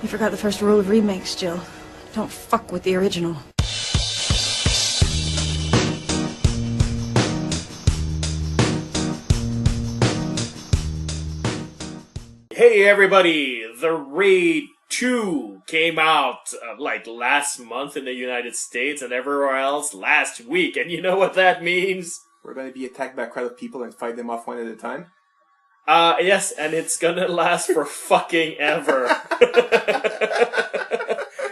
You forgot the first rule of remakes, Jill. Don't fuck with the original. Hey everybody! The Raid 2 came out like last month in the United States and everywhere else last week. And you know what that means? We're going to be attacked by a crowd of people and fight them off one at a time? Yes, and it's gonna last for fucking ever.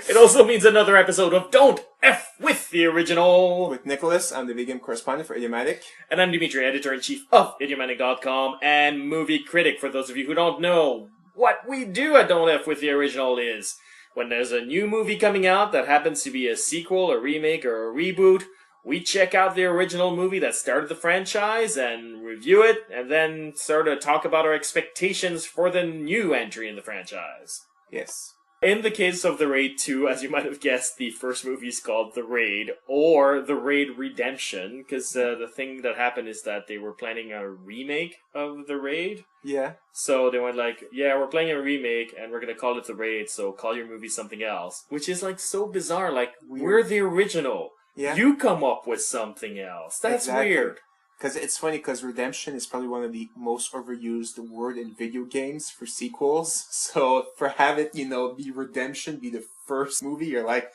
It also means another episode of Don't F with the Original. With Nicholas, I'm the vegan correspondent for Idiomatic. And I'm Dimitri, editor-in-chief of Idiomatic.com and movie critic. For those of you who don't know, what we do at Don't F with the Original is, when there's a new movie coming out that happens to be a sequel, a remake, or a reboot, we check out the original movie that started the franchise and review it, and then sort of talk about our expectations for the new entry in the franchise. Yes. In the case of The Raid 2, as you might have guessed, the first movie is called The Raid, or The Raid Redemption, because the thing that happened is that they were planning a remake of The Raid. Yeah. So they went like, yeah, we're playing a remake, and we're going to call it The Raid, so call your movie something else. Which is like so bizarre, like, we're the original. Yeah. You come up with something else. That's weird. Because it's funny, because redemption is probably one of the most overused word in video games for sequels. So for have it, be redemption, be the first movie, you're like,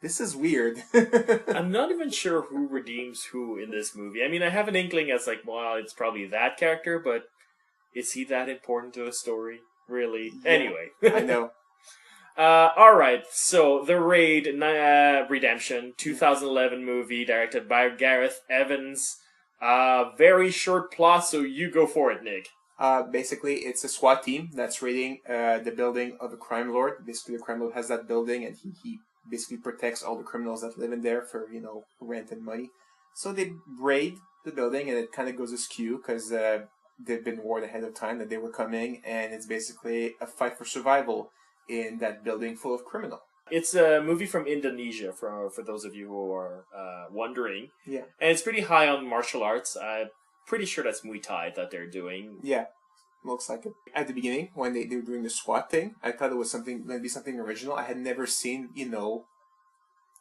this is weird. I'm not even sure who redeems who in this movie. I mean, I have an inkling as like, well, it's probably that character, but is he that important to the story? Really? Yeah, anyway. I know. Alright, so The Raid Redemption, 2011 movie, directed by Gareth Evans. Very short plot, so you go for it, Nick. Basically, it's a SWAT team that's raiding the building of a crime lord. Basically, the crime lord has that building, and he basically protects all the criminals that live in there for, rent and money. So they raid the building, and it kind of goes askew, because they've been warned ahead of time that they were coming, and it's basically a fight for survival in that building full of criminal. It's a movie from Indonesia, for those of you who are wondering. Yeah. And it's pretty high on martial arts. I'm pretty sure that's Muay Thai that they're doing. Yeah, looks like it. At the beginning, when they were doing the SWAT thing, I thought it was going to be something original. I had never seen,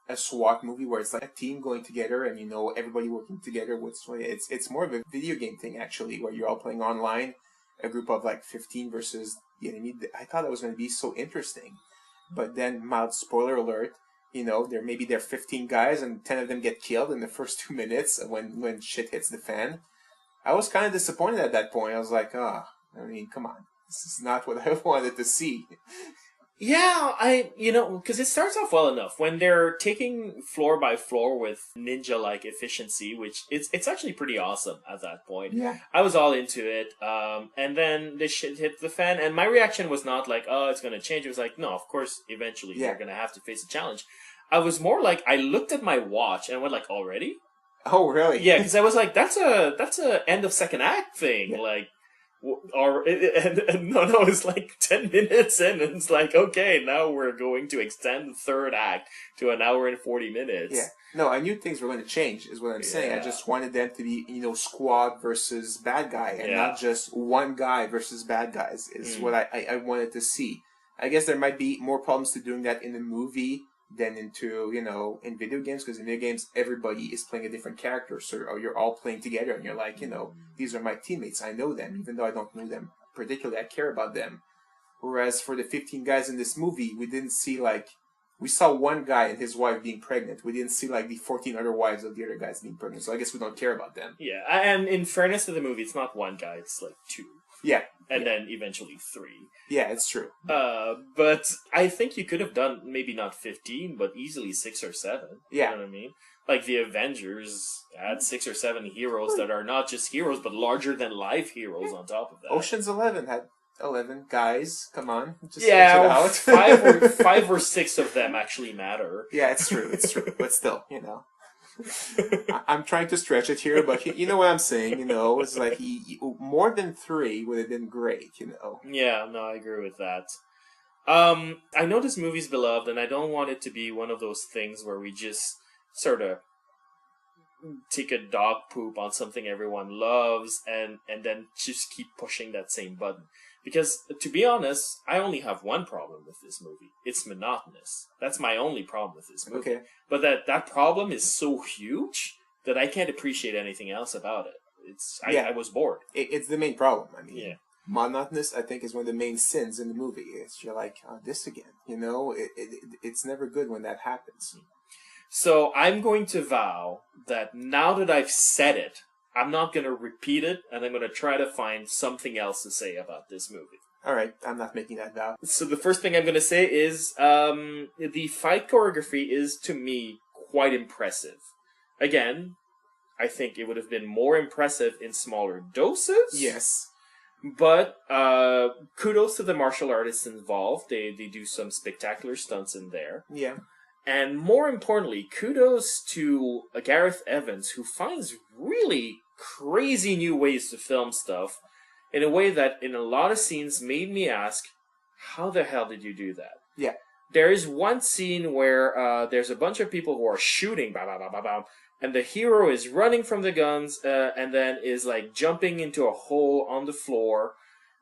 a SWAT movie where it's like a team going together and, everybody working together. It's more of a video game thing, actually, where you're all playing online, a group of like 15 versus the enemy. I thought that was going to be so interesting. But then, mild spoiler alert, there are 15 guys and 10 of them get killed in the first 2 minutes when shit hits the fan. I was kind of disappointed at that point. I was like, come on. This is not what I wanted to see. Yeah, because it starts off well enough. When they're taking floor by floor with ninja-like efficiency, which it's actually pretty awesome at that point. Yeah. I was all into it. And then this shit hit the fan, and my reaction was not like, oh, it's going to change. It was like, no, of course, eventually they're going to have to face a challenge. I was more like, I looked at my watch and went like, already? Oh, really? Yeah, because I was like, that's a end of second act thing. Yeah. Like, it's like 10 minutes in, and it's like, okay, now we're going to extend the third act to an hour and 40 minutes. Yeah. No, I knew things were going to change, is what I'm saying. I just wanted them to be, squad versus bad guy, and not just one guy versus bad guys, is what I wanted to see. I guess there might be more problems to doing that in the movie than into, in video games, because in video games, everybody is playing a different character, so you're all playing together, and you're like, these are my teammates, I know them, even though I don't know them particularly, I care about them. Whereas for the 15 guys in this movie, we didn't see, we saw one guy and his wife being pregnant. We didn't see, the 14 other wives of the other guys being pregnant, so I guess we don't care about them. Yeah, and in fairness to the movie, it's not one guy, it's, 2. Yeah. And then eventually 3. Yeah, it's true. But I think you could have done maybe not 15, but easily 6 or 7. Yeah. You know what I mean? Like the Avengers had 6 or 7 heroes that are not just heroes, but larger than life heroes on top of that. Ocean's 11 had 11 guys. Come on. Just it out. 5 or 6 of them actually matter. Yeah, it's true. It's true. But still, I'm trying to stretch it here, but you know what I'm saying, it's like more than 3 would have been great, Yeah, no, I agree with that. I know this movie's beloved, and I don't want it to be one of those things where we just sort of take a dog poop on something everyone loves and then just keep pushing that same button. Because, to be honest, I only have one problem with this movie. It's monotonous. That's my only problem with this movie. Okay. But that problem is so huge that I can't appreciate anything else about it. I was bored. It's the main problem. I mean, Yeah. monotonous, I think, is one of the main sins in the movie. You're like, oh, this again. You know, it's never good when that happens. So I'm going to vow that now that I've said it, I'm not going to repeat it, and I'm going to try to find something else to say about this movie. All right, I'm not making that vow. So the first thing I'm going to say is the fight choreography is, to me, quite impressive. Again, I think it would have been more impressive in smaller doses. Yes. But kudos to the martial artists involved. They do some spectacular stunts in there. Yeah. And more importantly, kudos to Gareth Evans, who finds really crazy new ways to film stuff in a way that in a lot of scenes made me ask, how the hell did you do that? Yeah. There is one scene where there's a bunch of people who are shooting, and the hero is running from the guns and then is like jumping into a hole on the floor.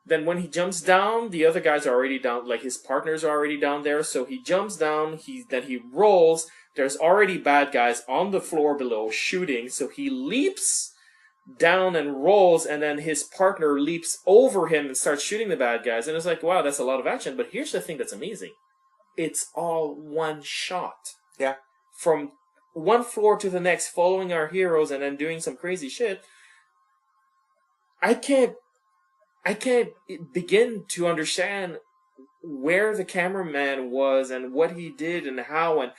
Then when he jumps down, the other guys are already down, like his partners are already down there. So he jumps down, then he rolls. There's already bad guys on the floor below shooting. So he leaps down and rolls, and then his partner leaps over him and starts shooting the bad guys. And it's like, wow, that's a lot of action. But here's the thing that's amazing. It's all one shot. Yeah. From one floor to the next, following our heroes and then doing some crazy shit. I can't begin to understand where the cameraman was and what he did and how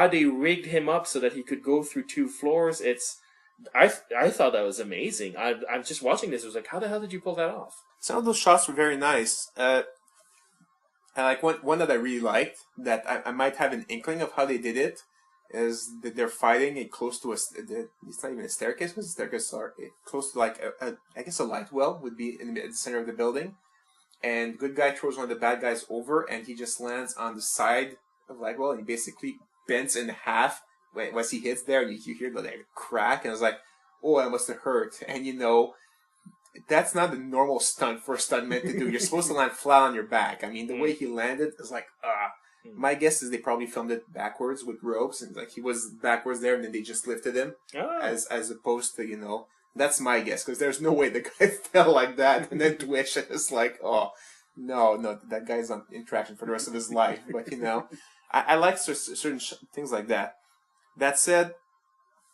they rigged him up so that he could go through 2 floors. I thought that was amazing. I'm just watching this. I was like, how the hell did you pull that off? Some of those shots were very nice. And like one that I really liked, that I might have an inkling of how they did it, is that they're fighting close to it's not even a staircase, because the staircase are close to like I guess a light well would be in the center of the building, and good guy throws one of the bad guys over, and he just lands on the side of light well, and he basically bends in half once he hits there, and you hear the crack, and I was like, oh, that must have hurt. And that's not the normal stunt for a stuntman to do. You're supposed to land flat on your back. I mean, the way he landed is like, My guess is they probably filmed it backwards with ropes, and like he was backwards there, and then they just lifted him, as opposed to that's my guess, because there's no way the guy fell like that and then twitched, and it's like, oh no, that guy's on interaction for the rest of his life. But I like certain things like that. That said,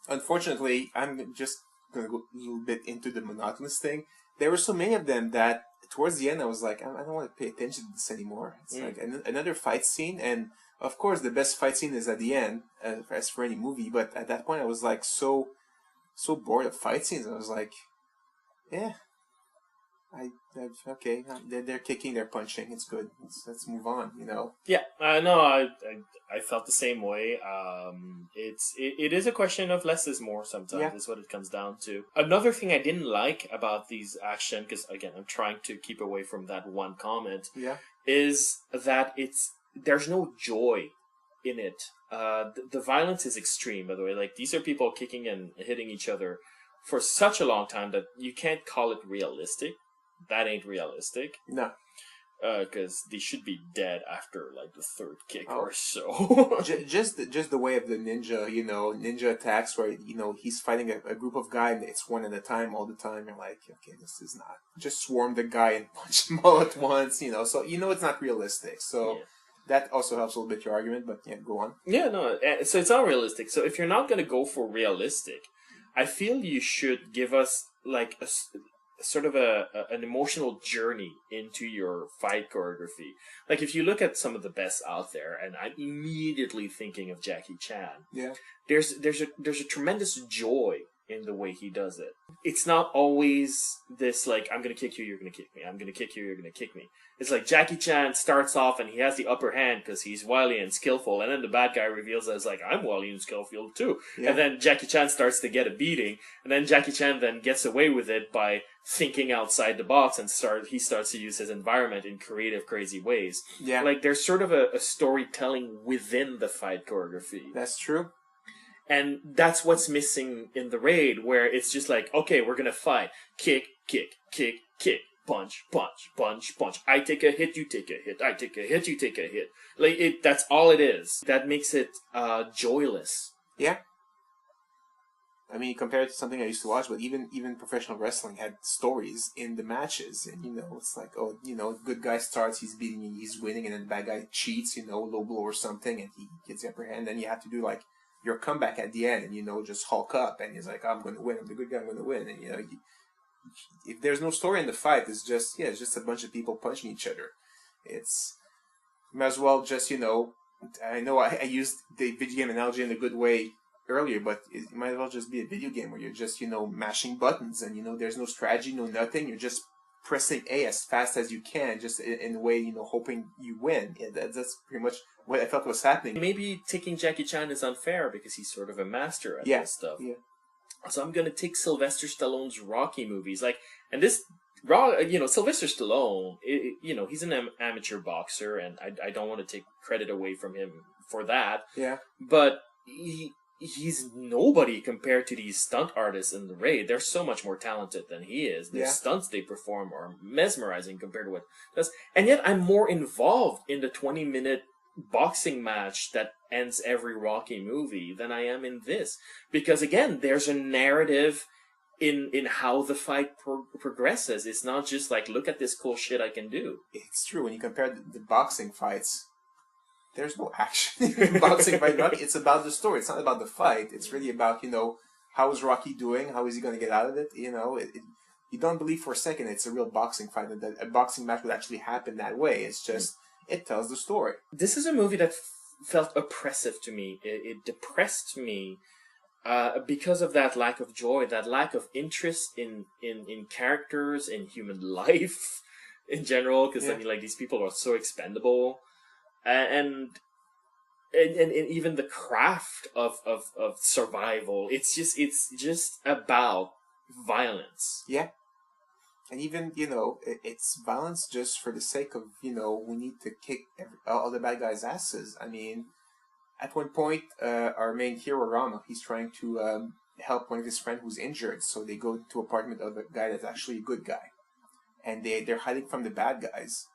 unfortunately, I'm just gonna go a little bit into the monotonous thing. There were so many of them that towards the end, I was like, I don't want to pay attention to this anymore. It's like another fight scene, and of course, the best fight scene is at the end, as for any movie. But at that point, I was like so bored of fight scenes. I was like, yeah, okay, they're kicking, they're punching. It's good. Let's move on. Yeah, no, I felt the same way. It is a question of less is more sometimes. Yeah. Is what it comes down to. Another thing I didn't like about these action, because again I'm trying to keep away from that one comment. Yeah. Is that there's no joy in it. The violence is extreme, by the way. Like, these are people kicking and hitting each other for such a long time that you can't call it realistic. That ain't realistic. No. Because they should be dead after like the 3rd kick or so. just the way of the ninja attacks, where he's fighting a group of guys, and it's one at a time all the time. You're like, okay, this is not just swarm the guy and punch him all at once. So it's not realistic. So. Yeah. That also helps a little bit your argument, but yeah, go on. Yeah, no, so it's not realistic. So if you're not going to go for realistic, I feel you should give us like a sort of an emotional journey into your fight choreography. Like, if you look at some of the best out there, and I'm immediately thinking of Jackie Chan. Yeah. There's a tremendous joy in the way he does it. It's not always this like, I'm going to kick you, you're going to kick me. I'm going to kick you, you're going to kick me. It's like Jackie Chan starts off and he has the upper hand because he's wily and skillful, and then the bad guy reveals as like, I'm wily and skillful too. Yeah. And then Jackie Chan starts to get a beating, and then Jackie Chan then gets away with it by thinking outside the box, and he starts to use his environment in creative, crazy ways. Yeah. Like, there's sort of a storytelling within the fight choreography. That's true. And that's what's missing in The Raid, where it's just like, okay, we're going to fight. Kick, kick, kick, kick. punch, punch, punch, punch. I take a hit, you take a hit. I take a hit, you take a hit. Like that's all it is. That makes it joyless. Yeah. I mean, compared to something I used to watch, but even professional wrestling had stories in the matches, and it's like, oh, good guy starts, he's beating, he's winning, and then the bad guy cheats, low blow or something, and he gets the upper hand. Then you have to do like your comeback at the end, and just hulk up, and he's like, I'm going to win, I'm the good guy, I'm going to win, and if there's no story in the fight, it's just a bunch of people punching each other. It's might as well just I know I used the video game analogy in a good way earlier, but it might as well just be a video game where you're just mashing buttons, and there's no strategy, no nothing. You're just pressing A as fast as you can, just in a way, hoping you win. Yeah, that's pretty much what I felt was happening. Maybe taking Jackie Chan is unfair because he's sort of a master at this stuff. Yeah. So I'm gonna take Sylvester Stallone's Rocky movies, and this Sylvester Stallone, he's an amateur boxer, and I don't want to take credit away from him for that. Yeah. But he's nobody compared to these stunt artists in The Raid. They're so much more talented than he is. The stunts they perform are mesmerizing compared to what does. And yet I'm more involved in the 20-minute boxing match that ends every Rocky movie than I am in this. Because again, there's a narrative in how the fight progresses. It's not just like, look at this cool shit I can do. It's true. When you compare the boxing fights, there's no action in the boxing fight. It's about the story. It's not about the fight. It's really about, how is Rocky doing? How is he going to get out of it? You don't believe for a second it's a real boxing fight, that a boxing match would actually happen that way. It's just, it tells the story. This is a movie that felt oppressive to me. It depressed me because of that lack of joy, that lack of interest in characters, in human life in general, because these people are so expendable. And even the craft of survival, it's just about violence. Yeah. And even, it's violence just for the sake of, we need to kick all the bad guys' asses. I mean, at one point, our main hero, Rama, he's trying to help one of his friends who's injured. So they go to an apartment of a guy that's actually a good guy. And they're hiding from the bad guys,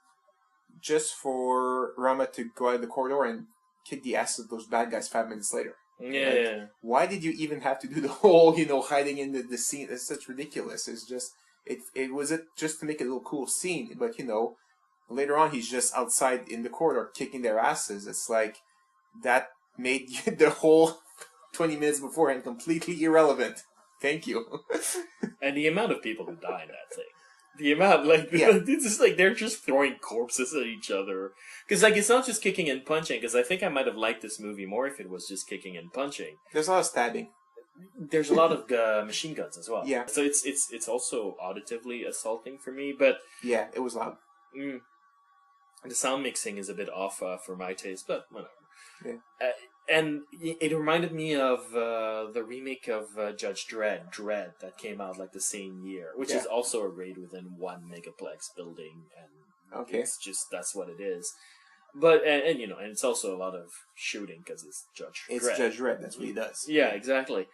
just for Rama to go out of the corridor and kick the ass of those bad guys 5 minutes later. Yeah. Why did you even have to do the whole, hiding in the scene? It's such ridiculous. It's just, it was just to make it a little cool scene. But, later on he's just outside in the corridor kicking their asses. It's like, that made the whole 20 minutes beforehand completely irrelevant. Thank you. And the amount of people who die in that thing. The amount, it's just they're just throwing corpses at each other. Because, it's not just kicking and punching, because I think I might have liked this movie more if it was just kicking and punching. There's a lot of stabbing. There's a lot of machine guns as well. Yeah. So it's also auditively assaulting for me, but... Yeah, it was loud. The sound mixing is a bit off for my taste, but whatever. Yeah. And it reminded me of the remake of Judge Dredd, that came out the same year, which is also a raid within one megaplex building, and it's just, that's what it is. But and it's also a lot of shooting because it's Judge Dredd. It's Judge Dredd. That's what he does. Yeah, exactly.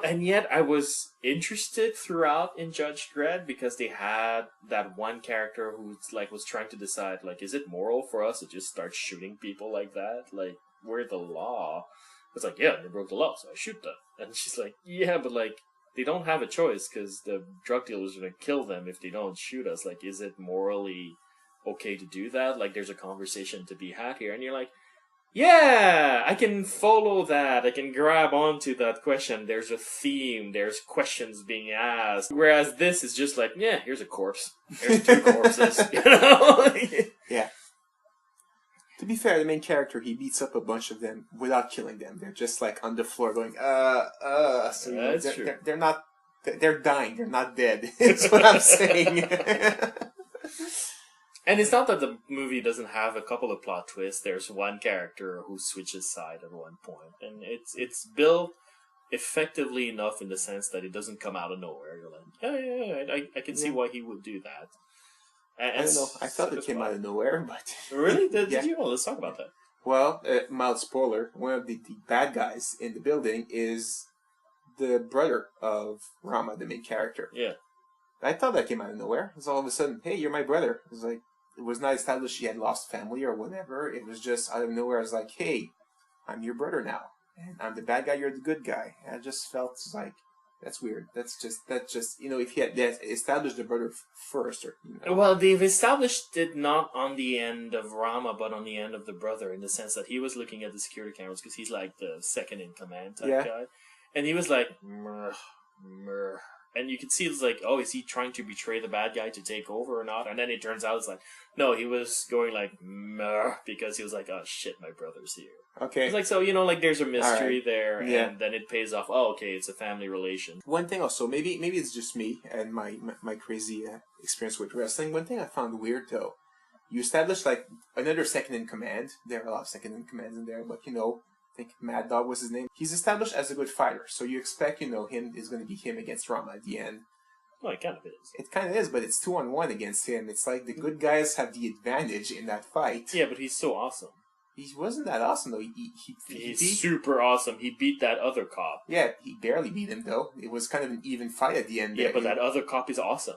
And yet I was interested throughout in Judge Dredd because they had that one character who was trying to decide is it moral for us to just start shooting people like that? We're the law. It's yeah, they broke the law, so I shoot them. And she's yeah, but they don't have a choice because the drug dealers are gonna kill them if they don't shoot us. Is it morally okay to do that? There's a conversation to be had here, and you're yeah, I can follow that. I can grab onto that question. There's a theme. There's questions being asked. Whereas this is just yeah, here's a corpse. There's two corpses. Yeah. To be fair, the main character, he beats up a bunch of them without killing them. They're just on the floor going, So, that's true. They're not, they're dying. They're not dead. That's what I'm saying. And it's not that the movie doesn't have a couple of plot twists. There's one character who switches side at one point, and it's built effectively enough in the sense that it doesn't come out of nowhere. You're I can see why he would do that. And I don't know. I thought it came out of nowhere, but... Really? Did you? Well, let's talk about that. Well, mild spoiler, one of the bad guys in the building is the brother of Rama, the main character. Yeah. I thought that came out of nowhere. It's all of a sudden, hey, you're my brother. It was like, it was not established he had lost family or whatever. It was just out of nowhere. I was like, hey, I'm your brother now. And I'm the bad guy, you're the good guy. And I just felt like, that's weird. That's just, if he had established the brother first. Well, they've established it not on the end of Rama, but on the end of the brother, in the sense that he was looking at the security cameras, because he's like the second in command type guy. And he was like, meh. And you can see it's like, oh, is he trying to betray the bad guy to take over or not? And then it turns out it's like, no, he was going like, meh, because he was like, oh shit, my brother's here. Okay. It's like, so, like there's a mystery there, and then it pays off, oh, okay, it's a family relation. One thing also, maybe it's just me and my crazy experience with wrestling. One thing I found weird, though, you establish like another second in command. There are a lot of second in commands in there, but I think Mad Dog was his name. He's established as a good fighter, so you expect, him is going to be him against Rama at the end. Well, it kind of is. It kind of is, but it's 2-on-1 against him. It's like the good guys have the advantage in that fight. Yeah, but he's so awesome. He wasn't that awesome, though. He's super awesome. He beat that other cop. Yeah, he barely beat him, though. It was kind of an even fight at the end. Yeah, but that other cop is awesome.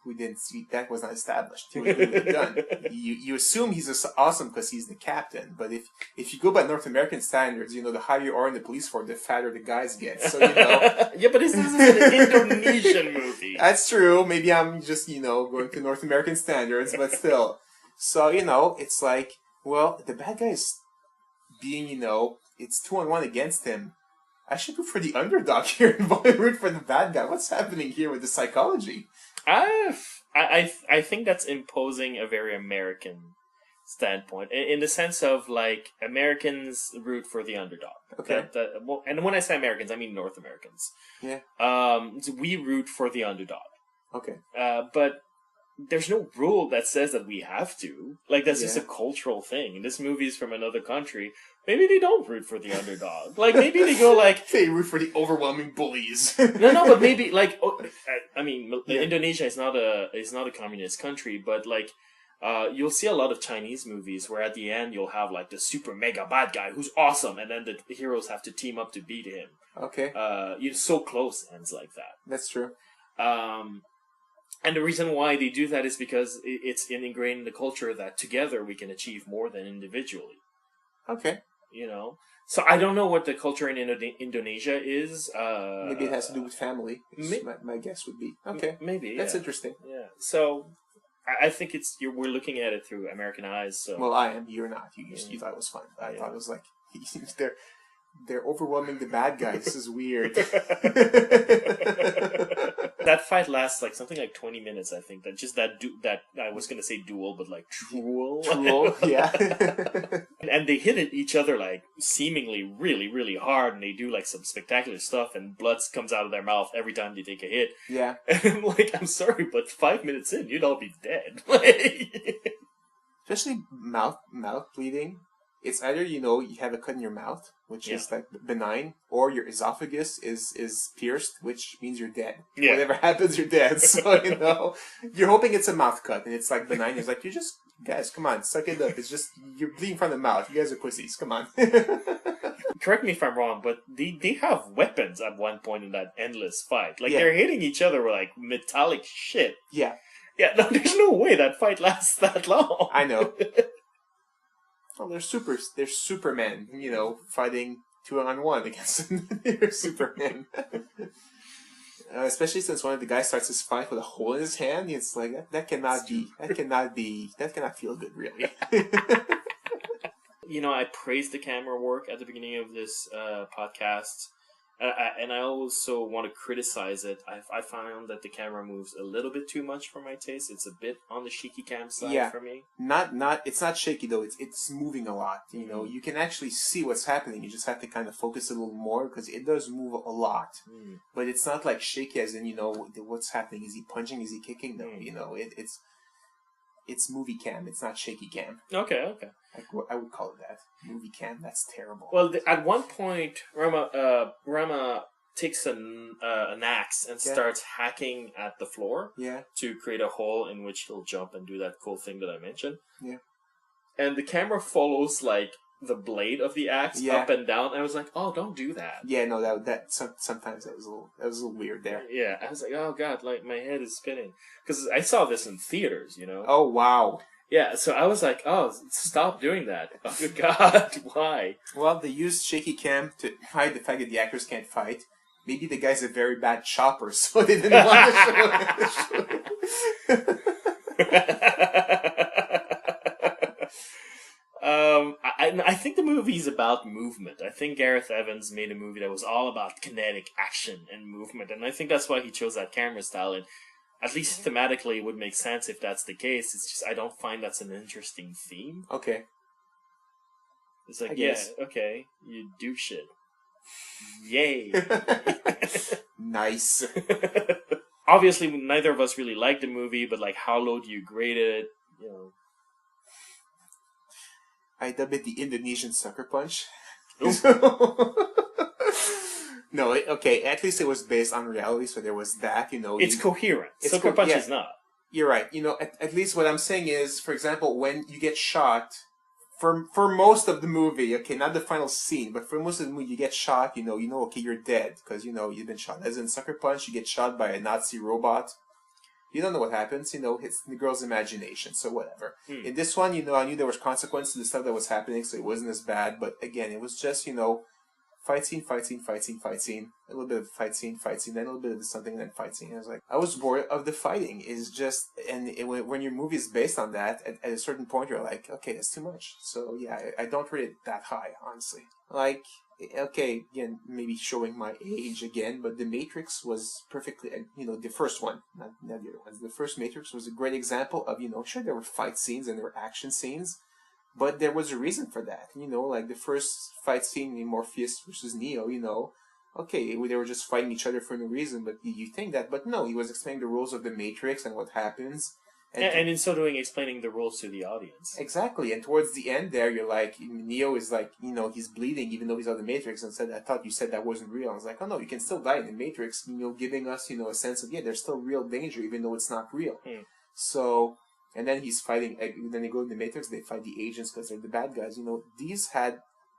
We didn't see, that was not established. He was really done. You assume he's awesome because he's the captain, but if you go by North American standards, the higher you are in the police force, the fatter the guys get. So Yeah, but this is an Indonesian movie. That's true. Maybe I'm just going to North American standards, but still. So it's like, well, the bad guy is being it's 2-on-1 against him. I should root for the underdog here and root for the bad guy. What's happening here with the psychology? I think that's imposing a very American standpoint, in the sense of like Americans root for the underdog. Okay. And when I say Americans, I mean North Americans. Yeah. So we root for the underdog. Okay. But there's no rule that says that we have to. Like, that's just a cultural thing. And this movie's from another country. Maybe they don't root for the underdog. Like, maybe they go like... They root for the overwhelming bullies. No, but maybe, like... Indonesia is not a communist country, but, like, you'll see a lot of Chinese movies where at the end you'll have, like, the super mega bad guy who's awesome, and then the heroes have to team up to beat him. Okay. You're so close, ends like that. That's true. And the reason why they do that is because it's ingrained in the culture that together we can achieve more than individually. Okay. So I don't know what the culture in Indonesia is. Maybe it has to do with family. My guess would be. Okay. Maybe. That's interesting. Yeah. So I think we're looking at it through American eyes. So. Well, I am. You're not. You thought it was fun. I thought it was like they're overwhelming the bad guy. This is weird. That fight lasts like something like 20 minutes, I think. That I was going to say duel, but like drool. Drool, yeah. And they hit each other like seemingly really, really hard, and they do like some spectacular stuff, and blood comes out of their mouth every time they take a hit. Yeah. And I'm like, I'm sorry, but 5 minutes in, you'd all be dead. Especially mouth bleeding. It's either, you have a cut in your mouth, which is like benign, or your esophagus is pierced, which means you're dead. Yeah. Whatever happens, you're dead. So, you're hoping it's a mouth cut, and it's like benign. It's like, guys, come on, suck it up. It's just, you're bleeding from the mouth. You guys are pussies. Come on. Correct me if I'm wrong, but they have weapons at one point in that endless fight. Like, they're hitting each other with, like, metallic shit. Yeah. Yeah, no, there's no way that fight lasts that long. I know. Well, they're Supermen, fighting 2-on-1 against their Supermen. Especially since one of the guys starts his fight with a hole in his hand, it's like that cannot feel good, really. I praised the camera work at the beginning of this podcast. And I also want to criticize it. I found that the camera moves a little bit too much for my taste. It's a bit on the shaky cam side for me. It's not shaky though. It's moving a lot. You can actually see what's happening. You just have to kind of focus a little more because it does move a lot. But it's not like shaky as in what's happening. Is he punching? Is he kicking? No. It's movie cam. It's not shaky cam. Okay. I would call it that. Movie cam. That's terrible. Well, at one point, Rama takes an axe and starts hacking at the floor to create a hole in which he'll jump and do that cool thing that I mentioned. Yeah. And the camera follows, like, the blade of the axe up and down. I was like, oh, don't do that. Yeah, no, sometimes that was a little weird there. Yeah, I was like, oh god, like my head is spinning because I saw this in theaters, you know. Oh wow. Yeah, so I was like, oh, stop doing that. Oh good god, why? Well, they used shaky cam to hide the fact that the actors can't fight. Maybe the guy's a very bad chopper, so they didn't want to show it. I think the movie's about movement. I think Gareth Evans made a movie that was all about kinetic action and movement, and I think that's why he chose that camera style. And at least thematically, it would make sense if that's the case. It's just I don't find that's an interesting theme. Okay. It's like, yeah, okay, you do shit. Yay. Nice. Obviously, neither of us really liked the movie, but like, how low do you grade it? You know. I dubbed it the Indonesian sucker punch. No, okay. At least it was based on reality, so there was that. You know, it's coherent. Sucker punch is not. You're right. You know, at least what I'm saying is, for example, when you get shot. For most of the movie, okay, not the final scene, but for most of the movie, you get shot, you know, okay, you're dead, because, you know, you've been shot. As in Sucker Punch, you get shot by a Nazi robot. You don't know what happens, you know, it's the girl's imagination, so whatever. In this one, you know, I knew there was consequences to the stuff that was happening, so it wasn't as bad, but again, it was just, you know, fight scene, a little bit of fight scene, then a little bit of something, and then fight scene. I was like, I was bored of the fighting. It's just, when your movie is based on that, at a certain point, you're like, okay, that's too much. So yeah, I don't rate it that high, honestly. Like, okay, again, maybe showing my age again, but The Matrix was perfectly, you know, the first one, not the other ones. The first Matrix was a great example of, you know, sure, there were fight scenes and there were action scenes, but there was a reason for that, you know, like the first fight scene in Morpheus versus Neo, you know, okay, they were just fighting each other for no reason, but you think that, but no, he was explaining the rules of the Matrix and what happens. And in so doing, explaining the rules to the audience. Exactly, and towards the end there, you're like, Neo is like, you know, he's bleeding even though he's on the Matrix, and said, I thought you said that wasn't real. I was like, oh no, you can still die in the Matrix, you know, giving us, you know, a sense of, yeah, there's still real danger even though it's not real. So... And then he's fighting, then they go in the Matrix, they fight the agents because they're the bad guys. You know,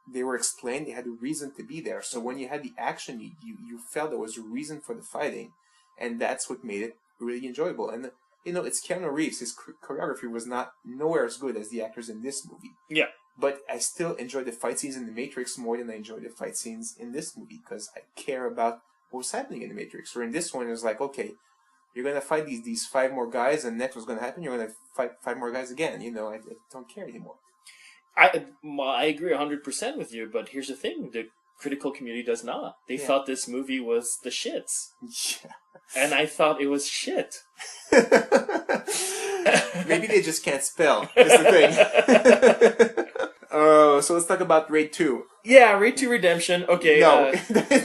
they were explained, they had a reason to be there. So when you had the action, you felt there was a reason for the fighting. And that's what made it really enjoyable. And, you know, it's Keanu Reeves. His choreography was nowhere as good as the actors in this movie. Yeah. But I still enjoy the fight scenes in the Matrix more than I enjoy the fight scenes in this movie because I care about what was happening in the Matrix. Where in this one, it was like, okay, you're going to fight these 5 more guys, and next what's going to happen, you're going to fight 5 more guys again. You know, I don't care anymore. I agree 100% with you, but here's the thing. The critical community does not. They thought this movie was the shits. Yeah. And I thought it was shit. Maybe they just can't spell, is the thing. So let's talk about Raid 2. Yeah, Raid 2 Redemption. Okay. No,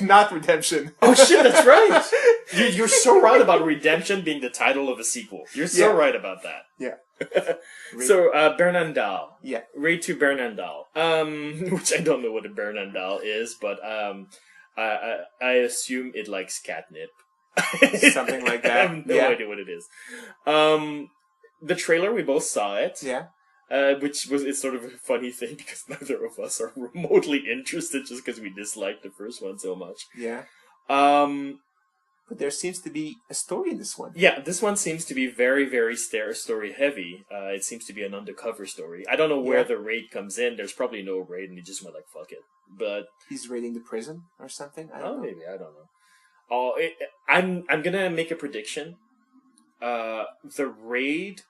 not Redemption. Oh shit, that's right! You're so right about Redemption being the title of a sequel. You're so right about that. Yeah. So, Berandal. Yeah. Raid 2 Berandal. Which I don't know what a Berandal is, but I assume it likes catnip. Something like that. I have no idea what it is. The trailer, we both saw it. Yeah. It's sort of a funny thing because neither of us are remotely interested just because we disliked the first one so much. Yeah. But there seems to be a story in this one. Yeah, this one seems to be very, very story heavy. It seems to be an undercover story. I don't know where the raid comes in. There's probably no raid and he just went like, fuck it. But he's raiding the prison or something? I don't know. Maybe, I don't know. I'm gonna make a prediction. The raid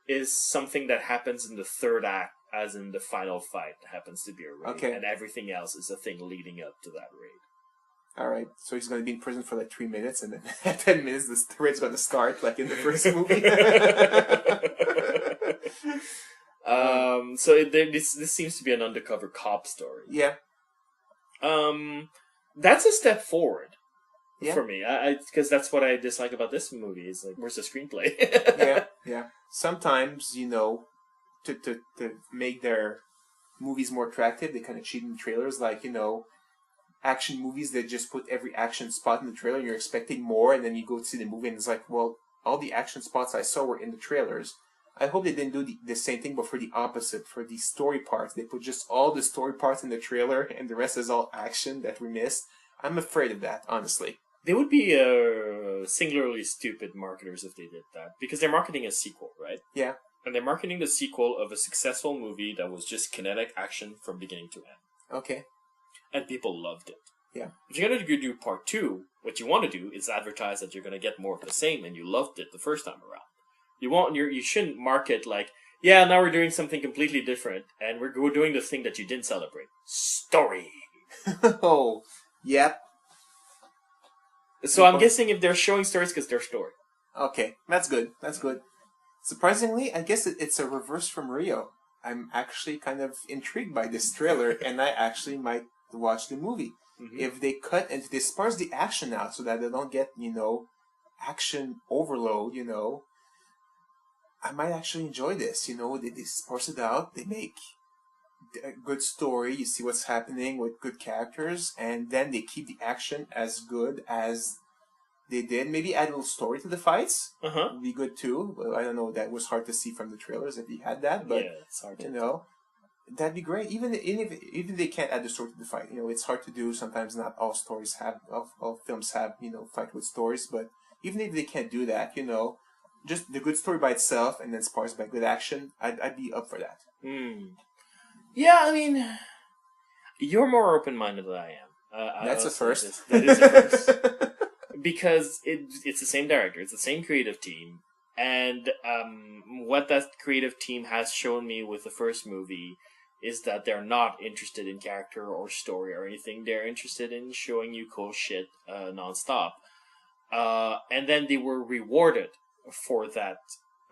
is something that happens in the third act, as in the final fight happens to be a raid. Okay. And everything else is a thing leading up to that raid. Alright, so he's going to be in prison for like 3 minutes, and then at 10 minutes the raid's going to start, like in the first movie. So this seems to be an undercover cop story. Yeah. That's a step forward. For me, because that's what I dislike about this movie. Is like, where's the screenplay? Yeah. Sometimes, you know, to make their movies more attractive, they kind of cheat in the trailers. Like, you know, action movies that just put every action spot in the trailer. And you're expecting more, and then you go to see the movie, and it's like, well, all the action spots I saw were in the trailers. I hope they didn't do the same thing, but for the opposite, for the story parts. They put just all the story parts in the trailer, and the rest is all action that we missed. I'm afraid of that, honestly. They would be singularly stupid marketers if they did that. Because they're marketing a sequel, right? Yeah. And they're marketing the sequel of a successful movie that was just kinetic action from beginning to end. Okay. And people loved it. Yeah. If you're going to do part 2, what you want to do is advertise that you're going to get more of the same, and you loved it the first time around. You shouldn't market like, yeah, now we're doing something completely different, and we're doing the thing that you didn't celebrate. Story. Oh, yep. So I'm guessing if they're showing stories, because they're story. Okay, that's good. That's good. Surprisingly, I guess it's a reverse from Rio. I'm actually kind of intrigued by this trailer, and I actually might watch the movie. Mm-hmm. If they cut and they sparse the action out so that they don't get, action overload, I might actually enjoy this. They sparse it out, they make a good story, you see what's happening with good characters, and then they keep the action as good as they did. Maybe add a little story to the fights. Would be good too. Well, I don't know, that was hard to see from the trailers if he had that, but yeah, it's hard to that'd be great. Even if they can't add the story to the fight, it's hard to do. Sometimes not all stories all films have fight with stories, but even if they can't do that, just the good story by itself and then sparse by good action, I'd be up for that. Yeah, I mean, you're more open-minded than I am. That's a first. That is a first. Because it's the same director, it's the same creative team, and what that creative team has shown me with the first movie is that they're not interested in character or story or anything. They're interested in showing you cool shit nonstop. And then they were rewarded for that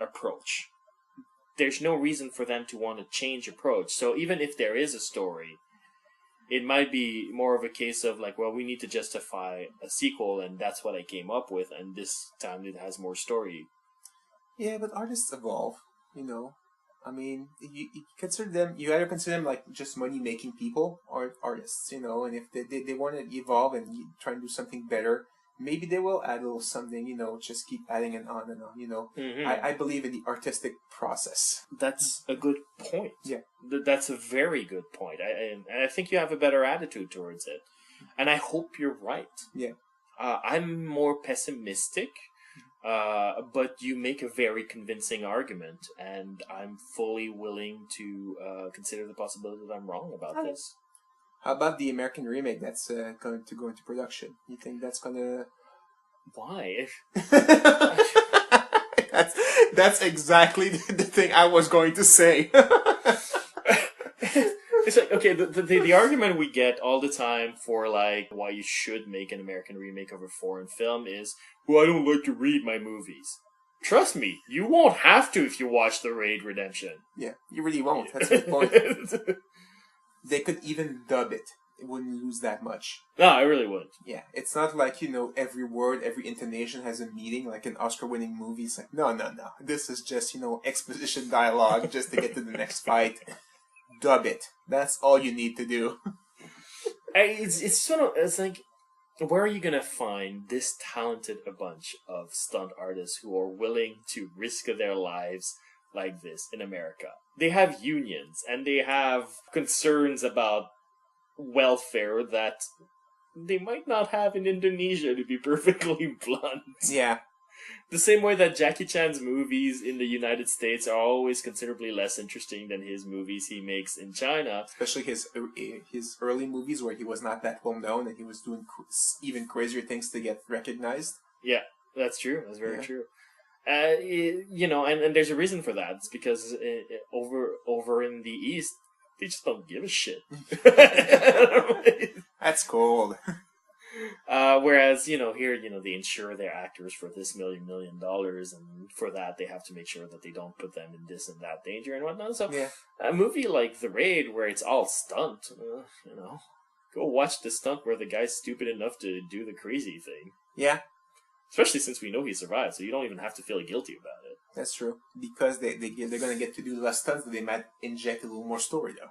approach. There's no reason for them to want to change approach. So even if there is a story, it might be more of a case of like, well, we need to justify a sequel, and that's what I came up with, and this time it has more story. Yeah, but artists evolve, I mean, you consider them, you either consider them like just money-making people or artists, and if they want to evolve and try and do something better, maybe they will add a little something, just keep adding it on and on, Mm-hmm. I believe in the artistic process. That's a good point. Yeah. That's a very good point. And I think you have a better attitude towards it. And I hope you're right. Yeah. I'm more pessimistic, but you make a very convincing argument, and I'm fully willing to consider the possibility that I'm wrong about this. How about the American remake that's going to go into production? You think that's going to... Why? That's exactly the thing I was going to say. It's like, okay, the argument we get all the time for like why you should make an American remake of a foreign film is, well, I don't like to read my movies. Trust me, you won't have to if you watch The Raid Redemption. Yeah, you really won't. That's the point. They could even dub it. It wouldn't lose that much. No, I really wouldn't. Yeah, it's not like, every word, every intonation has a meaning, like an Oscar-winning movie. It's like, no. This is just, exposition dialogue just to get to the next fight. Dub it. That's all you need to do. It's like, where are you going to find this talented a bunch of stunt artists who are willing to risk their lives like this in America? They have unions, and they have concerns about welfare that they might not have in Indonesia, to be perfectly blunt. Yeah. The same way that Jackie Chan's movies in the United States are always considerably less interesting than his movies he makes in China. Especially his early movies where he was not that well known and he was doing even crazier things to get recognized. Yeah, that's true. That's very true. And there's a reason for that. It's because over in the East, they just don't give a shit. That's cold. Whereas, here, they insure their actors for this $1 million, and for that they have to make sure that they don't put them in this and that danger and whatnot. So a movie like The Raid, where it's all stunt, go watch the stunt where the guy's stupid enough to do the crazy thing. Yeah. Especially since we know he survived, so you don't even have to feel guilty about it. That's true. Because they're going to get to do less stunts, but they might inject a little more story, though.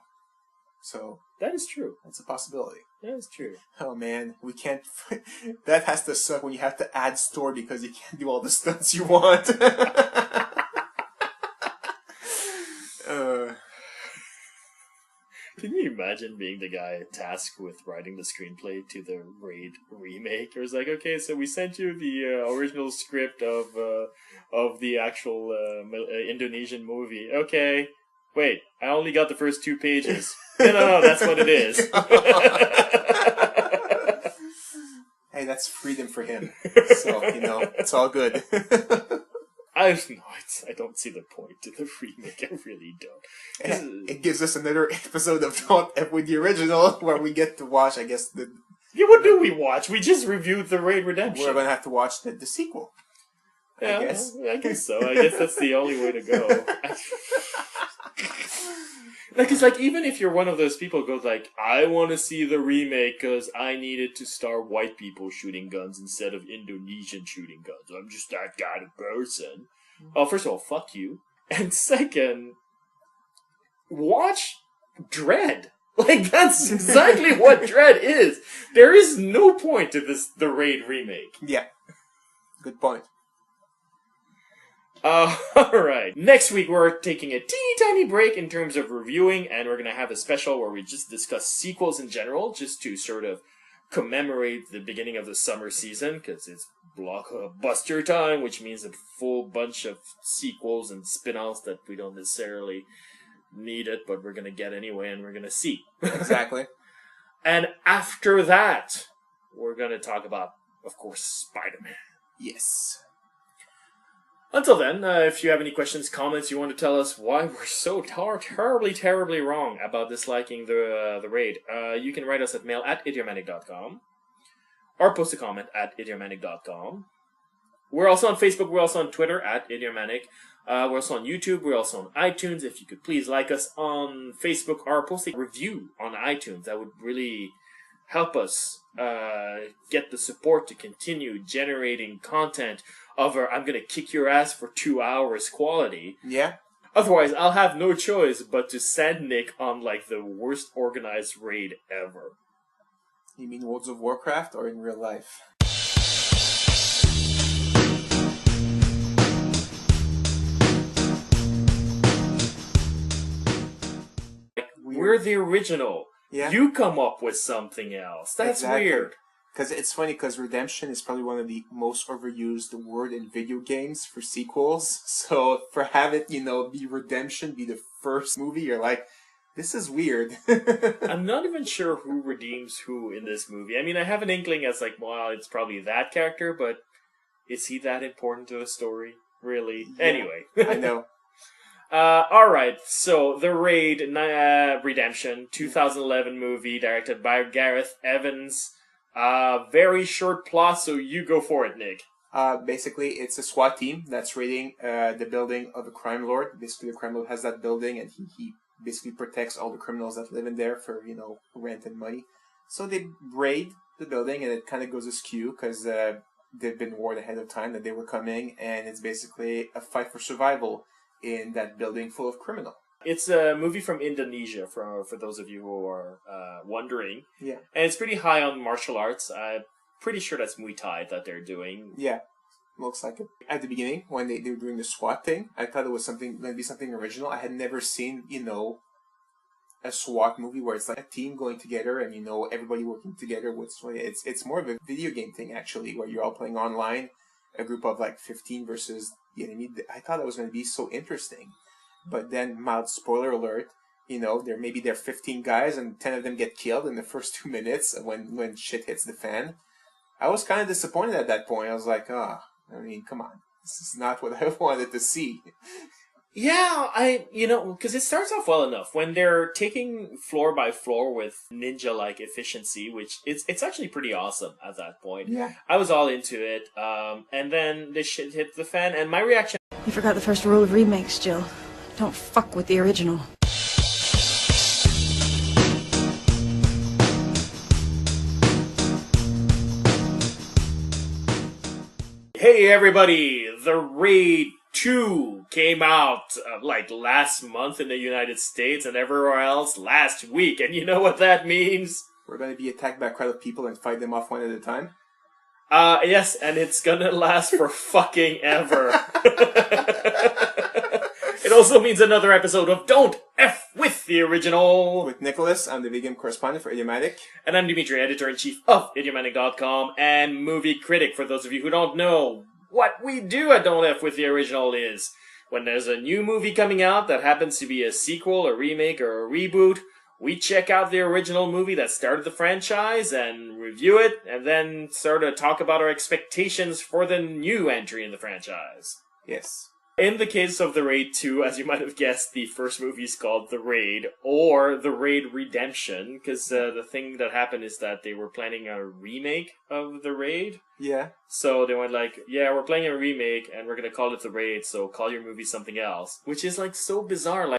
So... That is true. That's a possibility. That is true. Oh, man. We can't... That has to suck when you have to add story because you can't do all the stunts you want. Can you imagine being the guy tasked with writing the screenplay to the Raid remake? It was like, okay, so we sent you the original script of the actual Indonesian movie. Okay, wait, I only got the first 2 pages. No, that's what it is. Hey, that's freedom for him. So, it's all good. I don't see the point to the remake. I really don't. It gives us another episode of Don't F with the original, where we get to watch, I guess, what do we watch? We just reviewed the Raid Redemption. We're going to have to watch the sequel. Yeah, I guess so. I guess that's the only way to go. It's like, even if you're one of those people who goes like, I want to see the remake because I needed to star white people shooting guns instead of Indonesian shooting guns. I'm just that kind of person. Oh, first of all, fuck you. And second, watch Dread. Like, that's exactly what Dread is. There is no point to the Raid remake. Yeah. Good point. Alright. Next week we're taking a teeny tiny break in terms of reviewing, and we're going to have a special where we just discuss sequels in general, just to sort of commemorate the beginning of the summer season, because it's blockbuster time, which means a full bunch of sequels and spin-offs that we don't necessarily need it, but we're going to get anyway, and we're going to see. Exactly. And after that, we're going to talk about, of course, Spider-Man. Yes. Until then, if you have any questions, comments, you want to tell us why we're so terribly wrong about disliking the Raid, you can write us at mail@idiomatic.com or post a comment at idiomatic.com. We're also on Facebook, we're also on Twitter @idiomatic. We're also on YouTube, we're also on iTunes. If you could please like us on Facebook or post a review on iTunes, that would really help us get the support to continue generating content of our I'm gonna kick your ass for 2 hours quality. Yeah. Otherwise, I'll have no choice but to send Nick on like the worst organized raid ever. You mean World of Warcraft or in real life? We're the original. Yeah. You come up with something else. That's weird. Because it's funny, because redemption is probably one of the most overused word in video games for sequels. So for having be redemption, be the first movie, you're like, this is weird. I'm not even sure who redeems who in this movie. I mean, I have an inkling as like, well, it's probably that character, but is he that important to the story? Really? Yeah, anyway. I know. Alright, so The Raid Redemption, 2011 movie, directed by Gareth Evans. Very short plot, so you go for it, Nick. Basically, it's a SWAT team that's raiding the building of a crime lord. Basically, the crime lord has that building, and he basically protects all the criminals that live in there for, rent and money. So they raid the building, and it kind of goes askew, because they've been warned ahead of time that they were coming, and it's basically a fight for survival in that building full of criminals. It's a movie from Indonesia, for those of you who are wondering. Yeah. And it's pretty high on martial arts. I'm pretty sure that's Muay Thai that they're doing. Yeah, looks like it. At the beginning, when they were doing the SWAT thing, I thought it was going to be something original. I had never seen, a SWAT movie where it's like a team going together and, everybody working together. It's more of a video game thing, actually, where you're all playing online, a group of like 15 versus the enemy. I thought it was going to be so interesting. But then, mild spoiler alert, there are 15 guys and 10 of them get killed in the first 2 minutes when shit hits the fan. I was kind of disappointed at that point. I was like, come on. This is not what I wanted to see. Yeah, because it starts off well enough. When they're taking floor by floor with ninja-like efficiency, which it's actually pretty awesome at that point. Yeah. I was all into it. And then the shit hit the fan, and my reaction... You forgot the first rule of remakes, Jill. Don't fuck with the original. Hey everybody! The Raid 2 came out last month in the United States and everywhere else last week. And you know what that means? We're going to be attacked by a crowd of people and fight them off one at a time? Yes, and it's gonna last for fucking ever. It also means another episode of Don't F with the original. With Nicholas, I'm the vegan correspondent for Idiomatic. And I'm Dimitri, editor-in-chief of idiomatic.com and movie critic for those of you who don't know. What we do at Don't F with the original is, when there's a new movie coming out that happens to be a sequel, a remake, or a reboot, we check out the original movie that started the franchise and review it, and then sort of talk about our expectations for the new entry in the franchise. Yes. In the case of The Raid 2, as you might have guessed, the first movie is called The Raid, or The Raid Redemption, because the thing that happened is that they were planning a remake of The Raid. Yeah. So they went like, yeah, we're planning a remake, and we're going to call it The Raid, so call your movie something else. Which is like so bizarre, like,